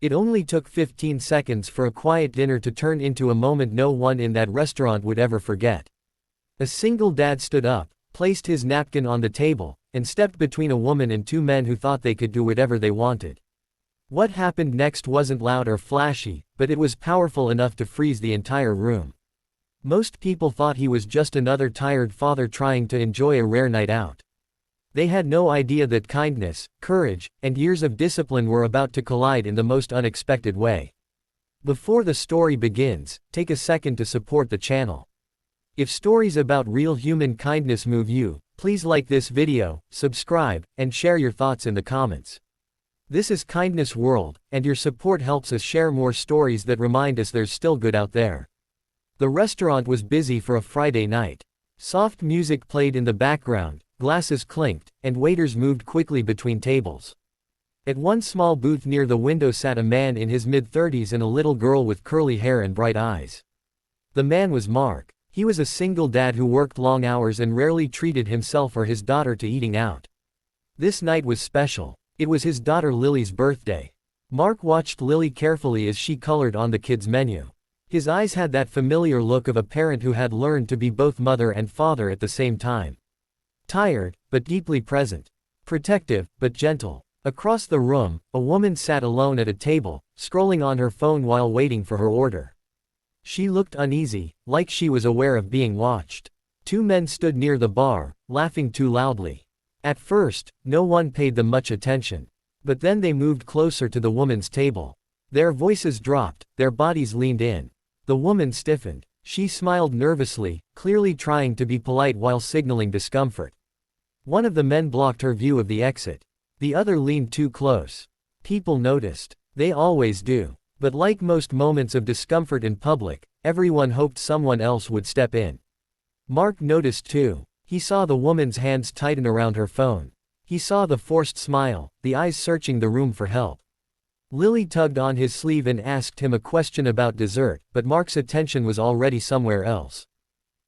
It only took 15 seconds for a quiet dinner to turn into a moment no one in that restaurant would ever forget. A single dad stood up, placed his napkin on the table, and stepped between a woman and two men who thought they could do whatever they wanted. What happened next wasn't loud or flashy, but it was powerful enough to freeze the entire room. Most people thought he was just another tired father trying to enjoy a rare night out. They had no idea that kindness, courage, and years of discipline were about to collide in the most unexpected way. Before the story begins, take a second to support the channel. If stories about real human kindness move you, please like this video, subscribe, and share your thoughts in the comments. This is Kindness World, and your support helps us share more stories that remind us there's still good out there. The restaurant was busy for a Friday night. Soft music played in the background, glasses clinked, and waiters moved quickly between tables. At one small booth near the window sat a man in his mid-30s and a little girl with curly hair and bright eyes. The man was Mark. He was a single dad who worked long hours and rarely treated himself or his daughter to eating out. This night was special. It was his daughter Lily's birthday. Mark watched Lily carefully as she colored on the kids' menu. His eyes had that familiar look of a parent who had learned to be both mother and father at the same time. Tired, but deeply present. Protective, but gentle. Across the room, a woman sat alone at a table, scrolling on her phone while waiting for her order. She looked uneasy, like she was aware of being watched. Two men stood near the bar, laughing too loudly. At first, no one paid them much attention. But then they moved closer to the woman's table. Their voices dropped, their bodies leaned in. The woman stiffened. She smiled nervously, clearly trying to be polite while signaling discomfort. One of the men blocked her view of the exit. The other leaned too close. People noticed. They always do. But like most moments of discomfort in public, everyone hoped someone else would step in. Mark noticed too. He saw the woman's hands tighten around her phone. He saw the forced smile, the eyes searching the room for help. Lily tugged on his sleeve and asked him a question about dessert, but Mark's attention was already somewhere else.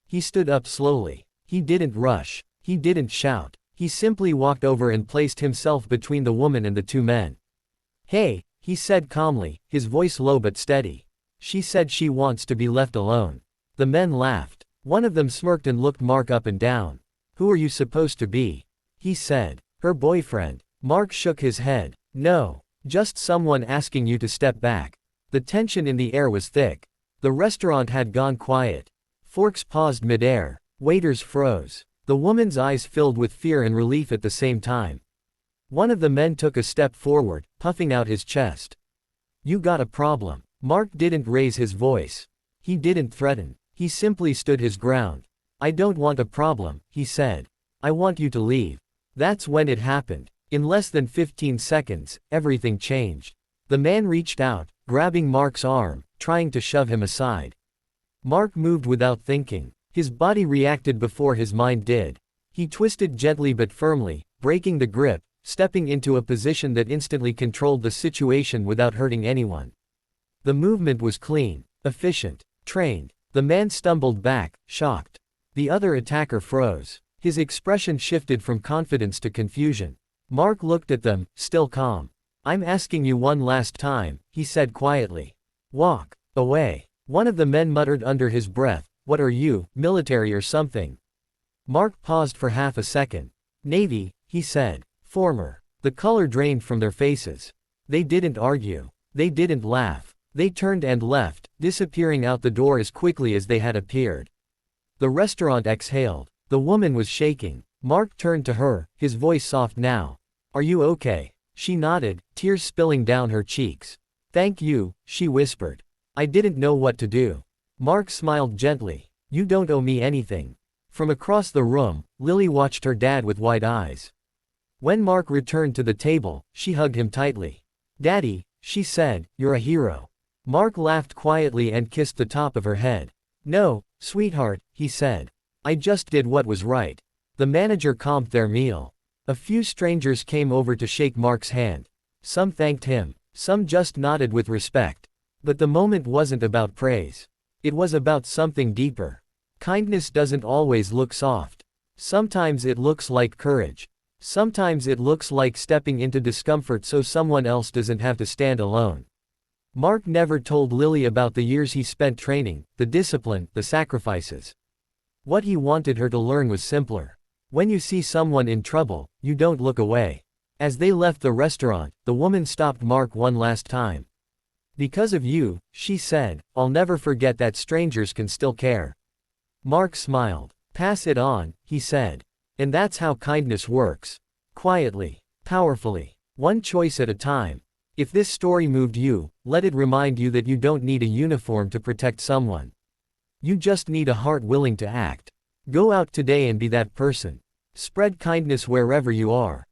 He stood up slowly. He didn't rush. He didn't shout. He simply walked over and placed himself between the woman and the two men. "Hey," he said calmly, his voice low but steady. "She said she wants to be left alone." The men laughed. One of them smirked and looked Mark up and down. "Who are you supposed to be?" he said. "Her boyfriend." Mark shook his head. "No. Just someone asking you to step back." The tension in the air was thick. The restaurant had gone quiet. Forks paused mid-air. Waiters froze. The woman's eyes filled with fear and relief at the same time. One of the men took a step forward, puffing out his chest. "You got a problem." Mark didn't raise his voice. He didn't threaten. He simply stood his ground. "I don't want a problem," he said. "I want you to leave." That's when it happened. In less than 15 seconds, everything changed. The man reached out, grabbing Mark's arm, trying to shove him aside. Mark moved without thinking. His body reacted before his mind did. He twisted gently but firmly, breaking the grip, stepping into a position that instantly controlled the situation without hurting anyone. The movement was clean, efficient, trained. The man stumbled back, shocked. The other attacker froze. His expression shifted from confidence to confusion. Mark looked at them, still calm. "I'm asking you one last time," he said quietly. "Walk away." One of the men muttered under his breath, "What are you, military or something?" Mark paused for half a second. "Navy," he said. "Former." The color drained from their faces. They didn't argue. They didn't laugh. They turned and left, disappearing out the door as quickly as they had appeared. The restaurant exhaled. The woman was shaking. Mark turned to her, his voice soft now. "Are you okay?" She nodded, tears spilling down her cheeks. "Thank you," she whispered. "I didn't know what to do." Mark smiled gently. "You don't owe me anything." From across the room, Lily watched her dad with wide eyes. When Mark returned to the table, she hugged him tightly. "Daddy," she said, "you're a hero." Mark laughed quietly and kissed the top of her head. "No, sweetheart," he said. "I just did what was right." The manager comped their meal. A few strangers came over to shake Mark's hand. Some thanked him. Some just nodded with respect. But the moment wasn't about praise. It was about something deeper. Kindness doesn't always look soft. Sometimes it looks like courage. Sometimes it looks like stepping into discomfort so someone else doesn't have to stand alone. Mark never told Lily about the years he spent training, the discipline, the sacrifices. What he wanted her to learn was simpler. When you see someone in trouble, you don't look away. As they left the restaurant, the woman stopped Mark one last time. "Because of you," she said, "I'll never forget that strangers can still care." Mark smiled. "Pass it on," he said. And that's how kindness works. Quietly. Powerfully. One choice at a time. If this story moved you, let it remind you that you don't need a uniform to protect someone. You just need a heart willing to act. Go out today and be that person. Spread kindness wherever you are.